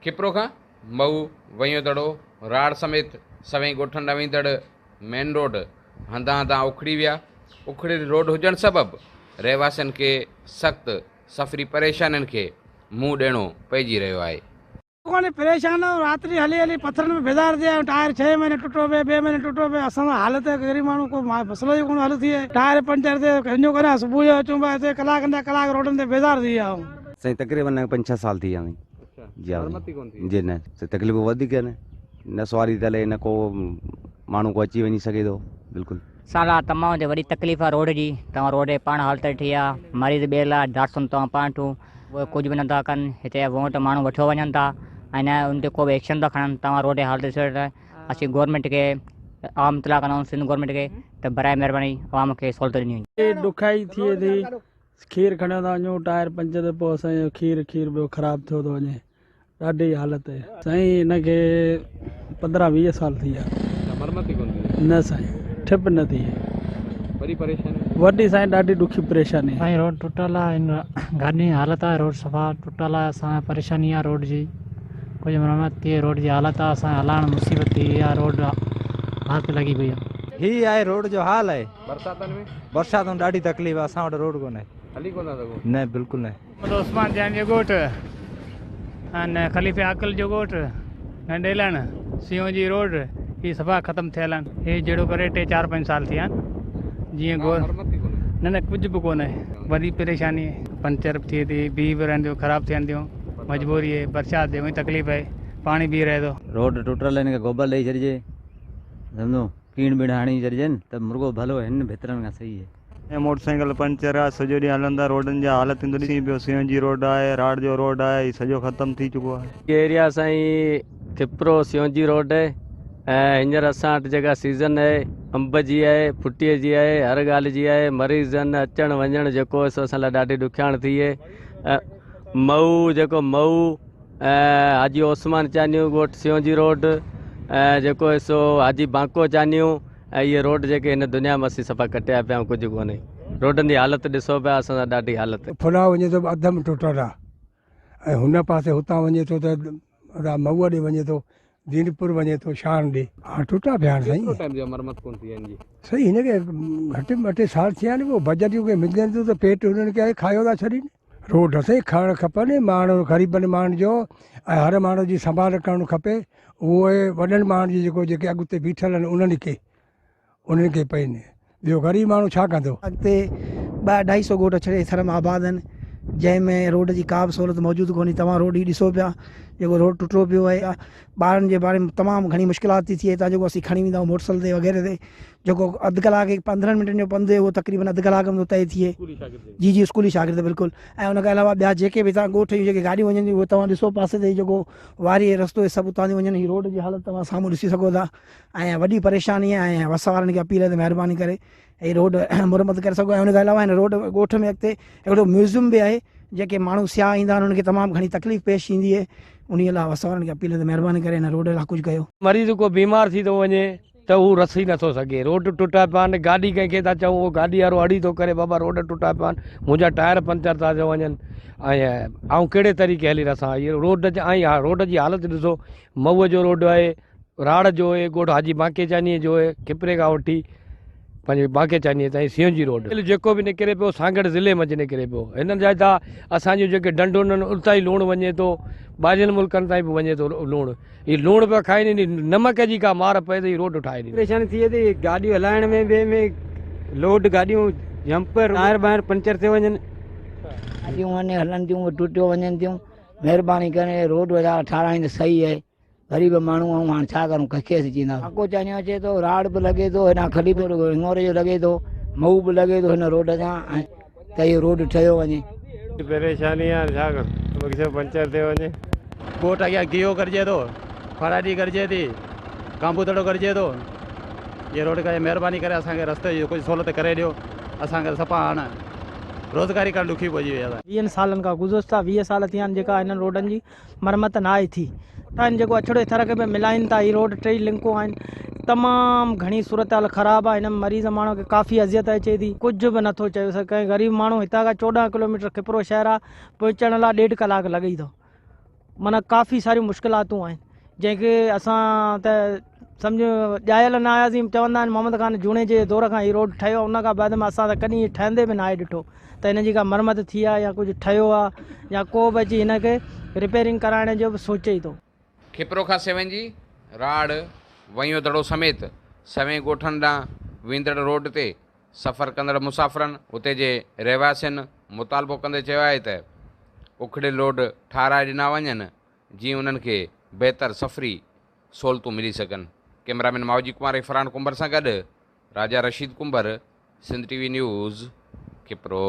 खिपरो खां मऊ वयो दड़ो राड़ समेत सवें ॻोठनि ॾां वेंदड़ मेन रोड हंधा हंधा उखड़ी विया। उखड़ी रोड हुजण सबबि रहवासियुनि खे सख़्तु सफ़री परेशानियुनि खे मुंहुं ॾियणो पइजी रहियो आहे। कोने परेशान हो, रात्रि हली हली पत्थर में बेदार दिया, टायर 6 महीने टुटो पे, 2 महीने टुटो पे। असां हालत गरीब माण्हू को मसलो ही कोन हल थिए। टायर पंचर थे कंजो करे सुबह जो अचूं बा ते कलाक न कलाक रोडन ते बेदार थी विया आहियूं। सही तकरीबन 5-6 साल थी विया आहिनि। जी न तकलीफ़ वधीक न सवारी तले न को माण्हू को अची वञी सघे थो। बिल्कुलु साला तमामु ते वॾी तकलीफ़ आहे रोड जी। तव्हां रोड जे पाण हालत ठी आहे, मरीज़ ॿिए लाइ डॉक्टर तव्हां पाण ठूं उहे कुझु बि नथा कनि। हिते वोट माण्हू वठो वञनि था ऐं न उन ते को बि एक्शन था खणनि। तव्हां रोड जी हालत ॾिसो त असीं गवर्नमेंट खे आम इतला कंदा सिंध गवर्नमेंट खे त बराए महिरबानी आवाम खे सहूलियत ॾिनी। ॾुखाई थिए थी, खीर खणियो था वञूं, टायर पंचर ते पोइ असांजो खीर ॿियो ख़राबु थियो थो वञे। ॾाढी हालत आहे साईं, हिनखे 15-20 साल थी विया। न साईं ठिप न थी वॾी साईं, ॾाढी ॾुखी परेशानी साईं। रोड टुटल आहे, गाॾी हालत आहे, रोड सफ़ा टुटल आहे। असां परेशानी आहे रोड जी, कुझु मरम्मत थिए रोड जी हालत आहे। असां हलाइण मुसीबत थी आहे, रोड हाथ लॻी पई आहे। ही आहे रोड जो हाल आहे। बरसातनि में बरसाति में ॾाढी तकलीफ़ आहे। असां वटि रोड कोन्हे, हली कोन था सघूं। न बिल्कुलु न। उस्मान जान जो ॻोठ ऐं खलीफ़े आकल जो ॻोठ नंडेलण सियो जी रोड ही सफ़ा ख़तमु थियल आहिनि। हे जहिड़ो करे 3-4-5 साल थिया आहिनि। जीअं न कुझु बि कोन्हे, वॾी परेशानी आहे। पंचर बि थिए थी, बीह बि रहनि थियूं, ख़राबु थियनि थियूं। मजबूरी आहे, बरसाति में तकलीफ़ आहे, पाणी बीह रहे थो। रोड टुटल हिन खे गोबर ॾेई छॾिजे, सम्झो कीण बीण हणी छॾिजनि त मुर्गो भलो हिन भितरनि खां सही आहे। मोटरसाइकिल पंचर आहे, सॼो ॾींहुं हलंदा। रोडनि जा हालत ॾिसी पियो। सिंह जी रोड आहे, राड़ जो रोड आहे, सॼो ख़तमु थी चुको आहे। एरिया साईं खिपरो सिंहजी रोड ऐं हींअर असां वटि जेका सीज़न आहे अंब जी आहे, फुटीअ जी आहे, हर ॻाल्हि जी आहे। मरीज़नि अचणु वञणु जेको सो असां लाइ ॾाढी ॾुखियाण थी आहे। मऊ जेको मऊ हाजी ओस्मान चानियूं ॻोठ सिंहजी रोड ऐं जेको सो हाजी बांको चानियूं ऐं इहे रोड जेके हिन दुनिया में असीं सफ़ा कटिया पिया, कुझु कोन्हे। रोडनि जी हालत ॾिसो पिया, असां सां ॾाढी हालत। फुला वञे थो अधु टुटल आहे ऐं हुन पासे हुतां वञे थो त मऊअ ॾे वञे थो, दीनपुर वञे थो, शान ॾे। हा टुटा पिया आहिनि साईं। मरम्मत कोन थी आहिनि जी सही, हिनखे घटि में घटि साल थिया आहिनि। पोइ बजट खे मिलनि थो त पेट हुननि खे खायो था छॾीनि। रोड साईं खणणु खपनि माण्हू, ग़रीबनि माण्हुनि जो ऐं हर माण्हू जी संभाल करणु खपे। उहे वॾनि माण्हुनि जी जेके अॻिते बीठल आहिनि उन्हनि खे पइनि। ॿियो ग़रीब माण्हू छा कंदो। अॻिते 200-250 ॻोठ छॾे थर में आबाद आहिनि, जंहिंमें रोड जी का बि सहूलियत मौजूदु कोन्हे। तव्हां रोड ही ॾिसो पिया, जेको रोड टुटो पियो आहे। ॿारनि जे बारे में तमामु घणी मुश्किलात थी थिए। जेको असीं खणी वेंदा आहियूं मोटरसाइकिल ते वग़ैरह ते, जेको अधु कलाक 15 मिंटनि जो पंधु उहो तक़रीबन अधु कलाक में तय थिए। जी स्कूली शागिर्द बिल्कुलु। ऐं उनखां अलावा ॿिया जेके बि तव्हां ॻोठ जूं जेके गाॾियूं वञनि थियूं उहे तव्हां ॾिसो पासे ते जेको वारी रस्तो सभु उतां थी वञनि। हीअ रोड जी हालत तव्हां साम्हूं ॾिसी सघो था ऐं वॾी परेशानी आहे। ऐं वस वारनि खे अपील आहे त महिरबानी करे हीअ रोड मुरमत करे सघो। ऐं उनखां अलावा हिन रोड ॻोठ में अॻिते हिकिड़ो म्यूज़ियम बि आहे। जेके माण्हू सियाह ईंदा आहिनि उन्हनि खे तमामु घणी तकलीफ़ पेश ईंदी आहे। उन लाइ वस वारनि खे अपील आहे त महिरबानी करे हिन रोड लाइ कुझु कयो। मरीज़ को बीमार थी थो वञे त उहो रसी नथो सघे। रोड टुटा पिया आहिनि, गाॾी कंहिंखे था चऊं उहो गाॾी वारो अड़ी थो करे, बाबा रोड टुटा पिया आहिनि, मुंहिंजा टायर पंचर था थी वञनि ऐं कहिड़े तरीक़े हली रसां। इहे रोड ऐं रोड जी हालत ॾिसो। मऊअ जो रोड आहे, राड़ जो आहे, ॻोठ हाजी बांके चानीअ जो आहे, खिपरे खां वठी पंहिंजे बांके चानीअ ताईं सिंहजी रोड जेको बि निकिरे पियो सागड़ ज़िले में निकिरे पियो। हिन जा त असांजूं जेके ढंढूं आहिनि उतां ई लूणु वञे थो, ॿाहिरियुनि मुल्कनि ताईं बि वञे थो लूणु। हीअ लूणु पिया खाइनि, नमक जी का मार पए त हीअ रोड ठाहे ॾी। परेशानी थिए थी गाॾियूं हलाइण में, ॿिए में लोड गाॾियूं जंपर टायर ॿाहिरि पंचर थी वञनि। गाॾियूं वञे हलनि थियूं, टुटियो वञनि थियूं। महिरबानी करे रोड वग़ैरह ठाराइनि त सही आहे। ग़रीब माण्हू ऐं हाणे छा करूं, कंहिंखे असीं चईंदा। बांको चानियो अचे थो, राड़ बि लॻे थो, हिन खलीफ़े हिंगोरे जो लॻे थो, मऊ बि लॻे थो हिन रोड सां त इहो रोड ठहियो वञे। परेशानी आहे, छा करूं, पंचर थी वञे। कोट अॻियां गियो करिजे थो, फराडी करिजे थी, कांबूतड़ो करिजे थो। ये रोड खे महिरबानी करे असांखे रस्ते जी कुझु सहूलियत करे ॾियो। असांखे सफ़ा हाणे रोज़गारी करणु ॾुखी पइजी वई आहे। 20 सालनि खां गुज़िरिया 20 साल थिया आहिनि जेका हिननि रोडनि जी मरम्मत न आहे थी। टाइम जेको अछड़े थर खे बि मिलाइनि था। हीअ रोड 3 लिंकूं आहिनि, तमामु घणी सूरत हाल ख़राबु आहे। हिन मरीज़ माण्हू खे काफ़ी अज़ियत अचे थी, कुझु बि नथो चयो सघे। ग़रीब माण्हू हितां खां 14 किलोमीटर खिपरो शहर आहे, पहुचण लाइ 1.5 कलाक लॻे थो। माना काफ़ी सारी मुश्किलातूं आहिनि जंहिंखे असां त सम्झो ॼायल न आयासीं। चवंदा आहिनि मोहम्मद ख़ान जूणे जे दौर खां हीअ रोड ठहियो, उन खां बाद में असां त कॾहिं ठहंदे बि न आहे ॾिठो त हिन जी का मरम्मत थी आहे या कुझु ठहियो आहे या को बि अची हिन खे रिपेयरिंग कराइण जो बि सोचे ई थो। खिपरो खां सेवन जी राड़ वयो दड़ो समेत सवें ॻोठनि ॾांहुं वेंदड़ रोड ते सफ़र कंदड़ मुसाफ़िरनि उते जे रहवासियुनि मुतालबो कंदे चयो आहे त उखड़ियल रोड ठाराए ॾिना वञनि जीअं उन्हनि खे बहितर सफ़री सहूलियतूं मिली सघनि। कैमरामैन मावजी कुमार फरहान कुंबर सां गॾु राजा Rashid comber, Sindh TV news, खिपरो।